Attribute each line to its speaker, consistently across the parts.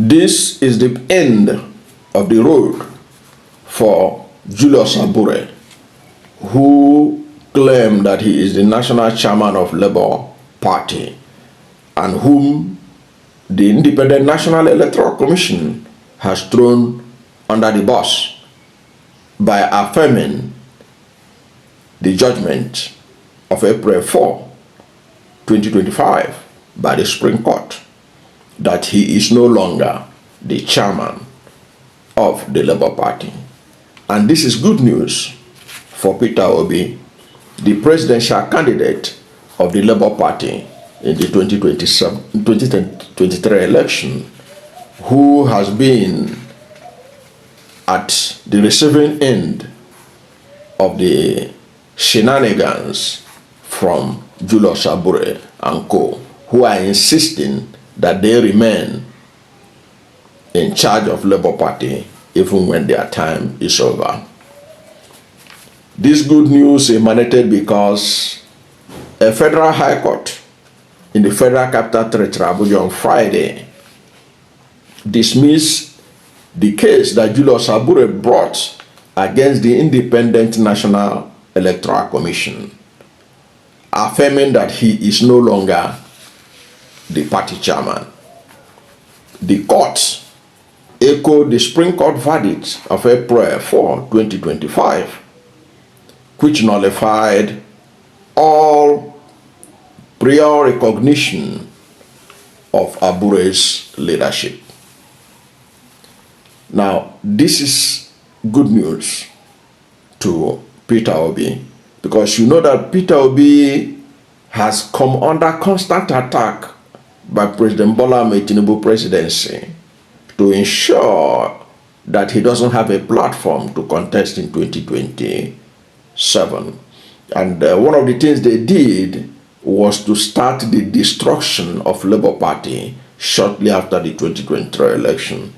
Speaker 1: This is the end of the road for Julius Abure, who claimed that he is the national chairman of Labour Party and whom the Independent National Electoral Commission has thrown under the bus by affirming the judgment of April 4, 2025 by the Supreme Court that he is no longer the chairman of the Labour Party. And this is good news for Peter Obi, the presidential candidate of the Labour Party in the 2023 election, who has been at the receiving end of the shenanigans from Julius Abure and co, who are insisting that they remain in charge of Labour Party even when their time is over. This good news emanated because a federal high court in the Federal Capital Territory, Abuja, on Friday dismissed the case that Julius Abure brought against the Independent National Electoral Commission, affirming that he is no longer the party chairman. The court echoed the Supreme Court verdict of April 4, 2025, which nullified all prior recognition of Abure's leadership. Now, this is good news to Peter Obi, because you know that Peter Obi has come under constant attack by President Bola Ahmed Tinubu presidency to ensure that he doesn't have a platform to contest in 2027. And one of the things they did was to start the destruction of Labour Party shortly after the 2023 election,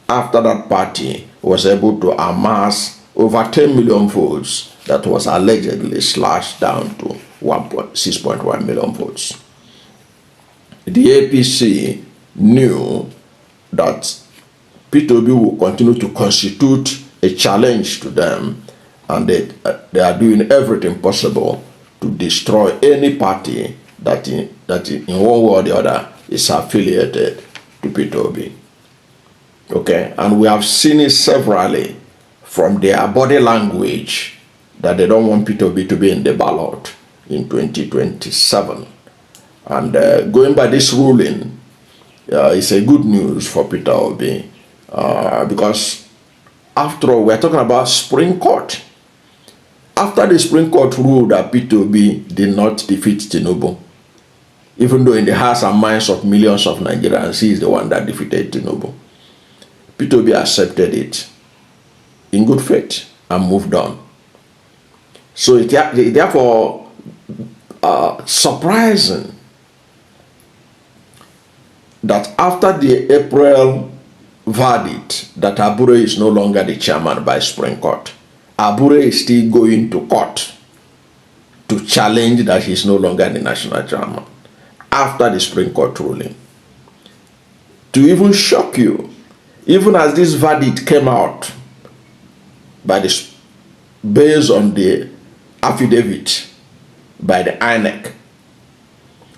Speaker 1: after that party was able to amass over 10 million votes that was allegedly slashed down to 6.1 million votes. The APC knew that Peter Obi will continue to constitute a challenge to them, and they are doing everything possible to destroy any party that in one way or the other is affiliated to Peter Obi. Okay, and we have seen it severally from their body language that they don't want Peter Obi to be in the ballot in 2027. And going by this ruling, it's a good news for Peter Obi, because after all, we're talking about Supreme Court. After the Supreme Court ruled that Peter Obi did not defeat Tinubu, even though in the hearts and minds of millions of Nigerians, he is the one that defeated Tinubu, Peter Obi accepted it in good faith and moved on. So it therefore surprising that after the April verdict that Abure is no longer the chairman by Supreme Court, Abure is still going to court to challenge that he's no longer the national chairman after the Supreme Court ruling. To even shock you, even as this verdict came out based on the affidavit by the INEC,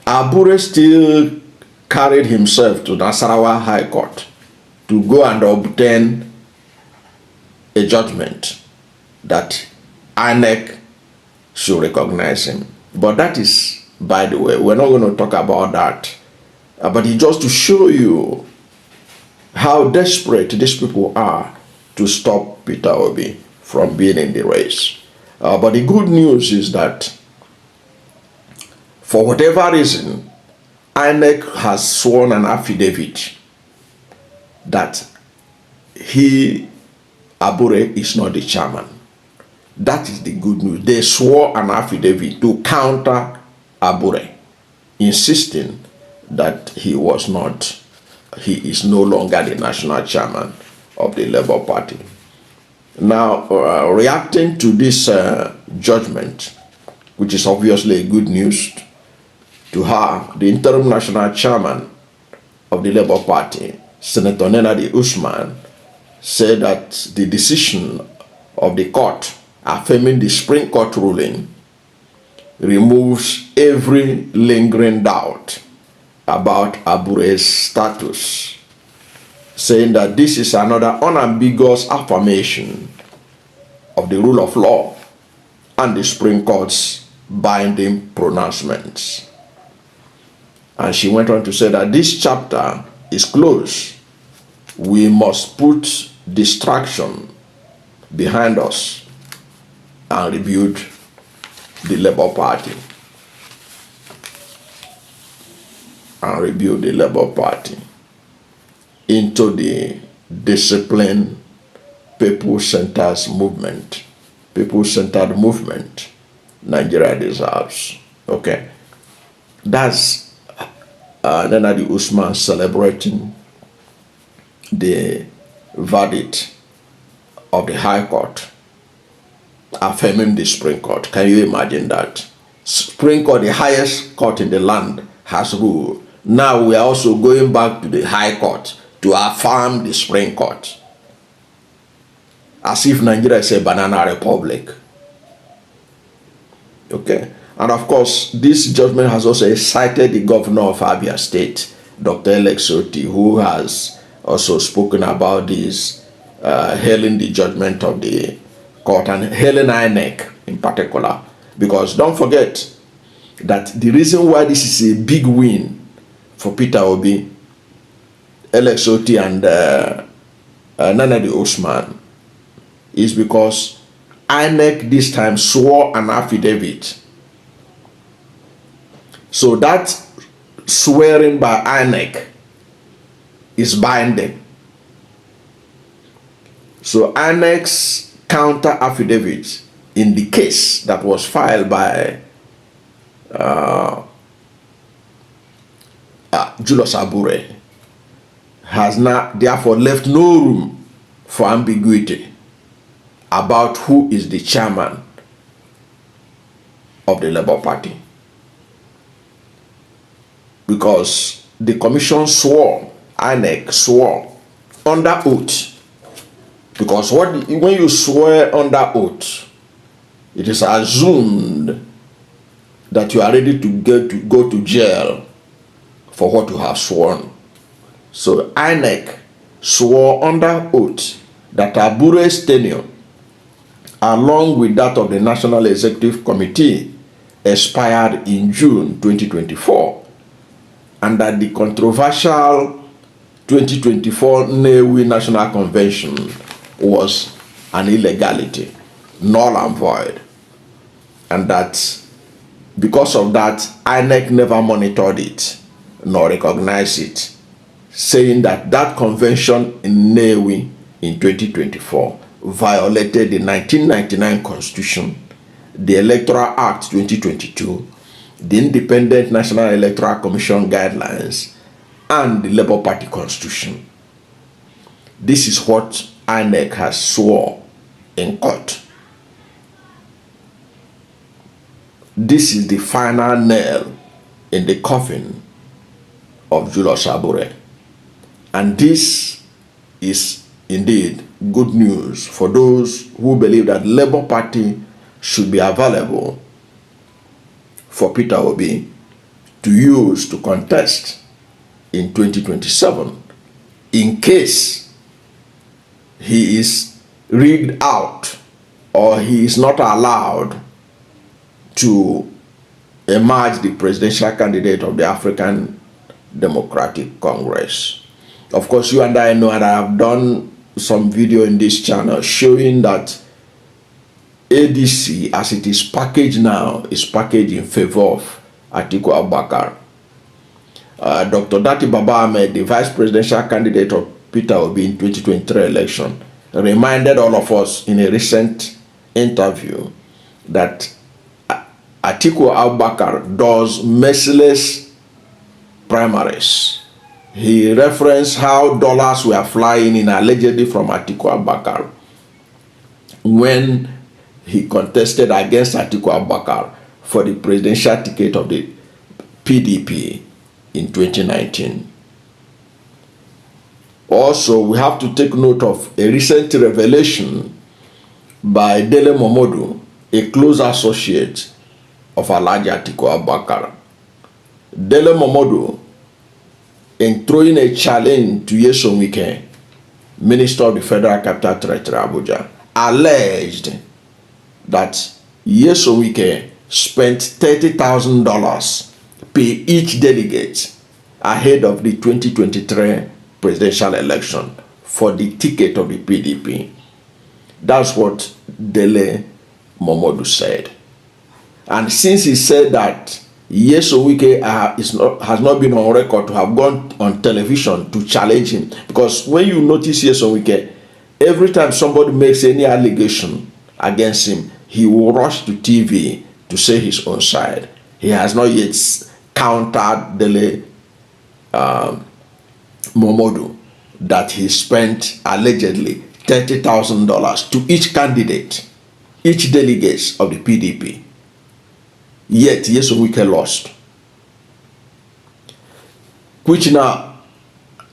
Speaker 1: Abure still carried himself to Nasarawa High Court to go and obtain a judgment that INEC should recognize him. But that is, by the way, we're not going to talk about that. But it's just to show you how desperate these people are to stop Peter Obi from being in the race. But the good news is that for whatever reason, INEC has sworn an affidavit that Abure is not the chairman. That is the good news. They swore an affidavit to counter Abure, insisting that he is no longer the national chairman of the Labour Party. Now, reacting to this judgment, which is obviously good news to her, the interim national chairman of the Labour Party Senator Nenadi Usman, said that the decision of the court affirming the Supreme Court ruling removes every lingering doubt about Abure's status, saying that this is another unambiguous affirmation of the rule of law and the Supreme Court's binding pronouncements. And she went on to say that this chapter is closed. We must put distraction behind us and rebuild the Labour Party. And rebuild the Labour Party into the disciplined people-centered movement. People-centered movement Nigeria deserves. Okay. That's Nenadi Usman celebrating the verdict of the High Court affirming the Supreme Court. Can you imagine that? Supreme Court, the highest court in the land, has ruled. Now we are also going back to the High Court to affirm the Supreme Court. As if Nigeria is a banana republic. Okay. And of course, this judgment has also excited the governor of Abia State, Dr. Electoral, who has also spoken about this, hailing the judgment of the court and hailing INEC in particular. Because don't forget that the reason why this is a big win for Peter Obi, Electoral, and Nenadi Usman is because INEC this time swore an affidavit. So that swearing by INEC is binding. So INEC's counter affidavit in the case that was filed by Julius Abure has now therefore left no room for ambiguity about who is the chairman of the Labour Party. Because the commission swore, INEC swore under oath. Because when you swear under oath, it is assumed that you are ready to go to jail for what you have sworn. So INEC swore under oath that Abure's tenure, along with that of the National Executive Committee, expired in June 2024, and that the controversial 2024 Newi National Convention was an illegality, null and void, and that because of that, INEC never monitored it nor recognized it, saying that that convention in Newi in 2024 violated the 1999 Constitution, the Electoral Act 2022, the Independent National Electoral Commission guidelines, and the Labour Party Constitution. This is what INEC has sworn in court. This is the final nail in the coffin of Julius Abure. And this is indeed good news for those who believe that Labour Party should be available for Peter Obi to use to contest in 2027 in case he is rigged out or he is not allowed to emerge the presidential candidate of the African Democratic Congress. Of course, you and I know, and I have done some video in this channel showing that ADC, as it is packaged now, is packaged in favor of Atiku Abubakar. Dr. Dati Baba Ahmed, the vice presidential candidate of Peter Obi in 2023 election, reminded all of us in a recent interview that Atiku Abubakar does merciless primaries. He referenced how dollars were flying in allegedly from Atiku Abubakar when he contested against Atiku Abubakar for the presidential ticket of the PDP in 2019. Also, we have to take note of a recent revelation by Dele Momodu, a close associate of Alhaji Atiku Abubakar. Dele Momodu, in throwing a challenge to Nyesom Wike, Minister of the Federal Capital Territory Abuja, alleged that Nyesom Wike spent $30,000 per each delegate ahead of the 2023 presidential election for the ticket of the PDP. That's what Dele Momodu said. And since he said that Nyesom Wike has not been on record to have gone on television to challenge him, because when you notice Nyesom Wike, every time somebody makes any allegation against him, he will rush to TV to say his own side. He has not yet countered Dele Momodu that he spent allegedly $30,000 to each candidate, each delegate of the PDP. Yet Nyesom Wike lost. Which now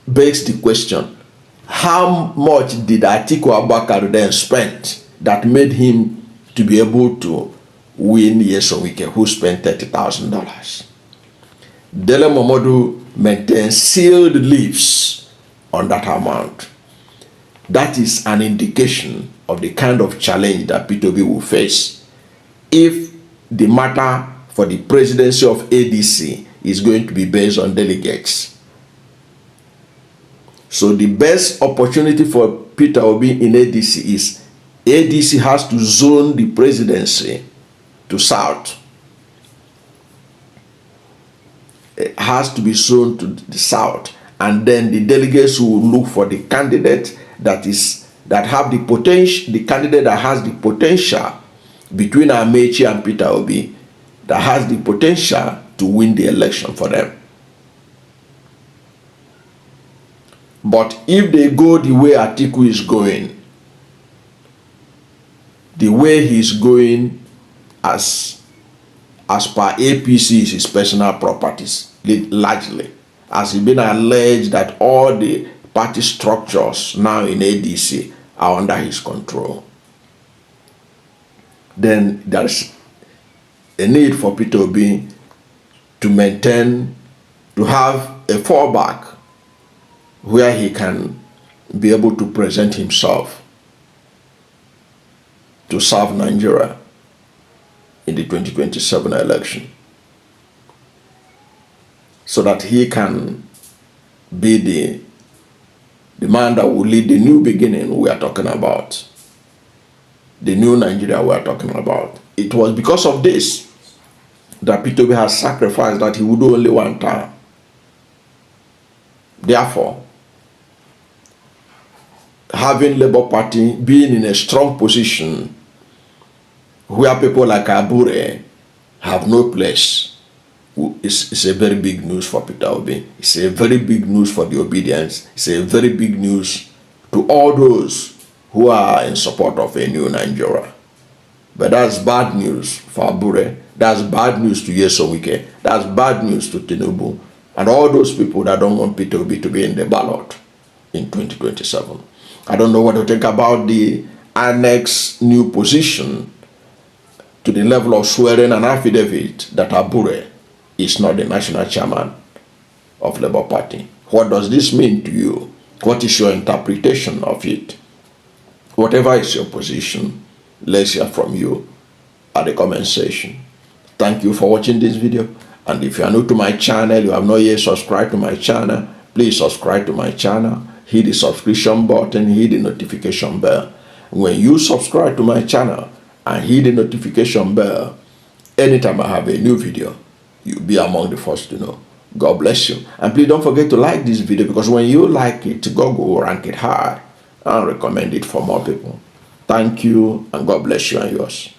Speaker 1: begs the question, how much did Atiku Abubakar then spend that made him to be able to win Nyesom Wike, who spent $30,000? Dele Momodu maintains sealed lips on that amount. That is an indication of the kind of challenge that Peter Obi will face if the matter for the presidency of ADC is going to be based on delegates. So the best opportunity for Peter Obi in ADC is ADC has to zone the presidency to South. It has to be zoned to the South, and then the delegates will look for the candidate that have the potential, the candidate that has the potential between Amechi and Peter Obi, that has the potential to win the election for them. But if they go the way Atiku is going, the way he's going as per APC is his personal properties, largely, as it's been alleged that all the party structures now in ADC are under his control, then there's a need for Peter Obi to maintain, to have a fallback where he can be able to present himself to serve Nigeria in the 2027 election, so that he can be the man that will lead the new beginning we are talking about, the new Nigeria we are talking about. It was because of this that Peter Obi has sacrificed that he would do only one term. Therefore, having Labour Party being in a strong position where people like Abure have no place, it's a very big news for Peter Obi. It's a very big news for the obedience. It's a very big news to all those who are in support of a new Nigeria. But that's bad news for Abure. That's bad news to Nyesom Wike. That's bad news to Tinubu and all those people that don't want Peter Obi to be in the ballot in 2027. I don't know what to think about the INEC new position to the level of swearing an affidavit that Abure is not the national chairman of Labour Party. What does this mean to you? What is your interpretation of it? Whatever is your position, let's hear from you at the comment section. Thank you for watching this video. And if you are new to my channel, you have not yet subscribed to my channel, please subscribe to my channel. Hit the subscription button, hit the notification bell. When you subscribe to my channel and hit the notification bell, anytime I have a new video, you'll be among the first to know. God bless you. And please don't forget to like this video, because when you like it, Google will rank it high and recommend it for more people. Thank you, and God bless you and yours.